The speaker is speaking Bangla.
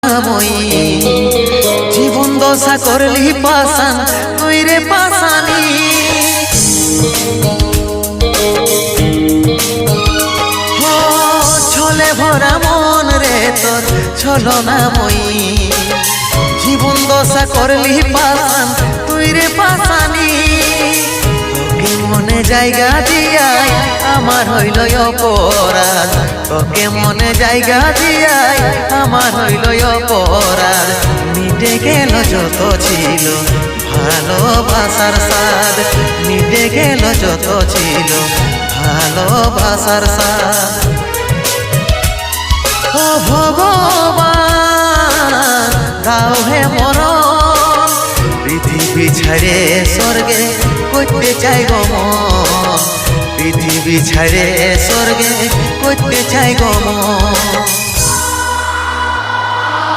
করুণাময়ী জীবন দশা করলি পাশান তুই রে পাশানি ছলে ভরা মন রে তোর ছলনাময়ী জীবন দশা করলি পাশান তুই রে পাশানি তোকে মনে জায়গা দিয়াই আমার হইল অপরাধ তোকে মনে জায়গা দিয়াই আমার হইল অপরাধ মিটে গেল যত ছিল ভালোবাসার স্বাদ মিটে গেল যত ছিল ভালোবাসার স্বাদ ও ভগবান দাও হে মরণ পৃথিবী ছাড়ে স্বর্গে করতে চাই গো মন পৃথিবী ছাড়ে স্বর্গে করতে চাই গো মন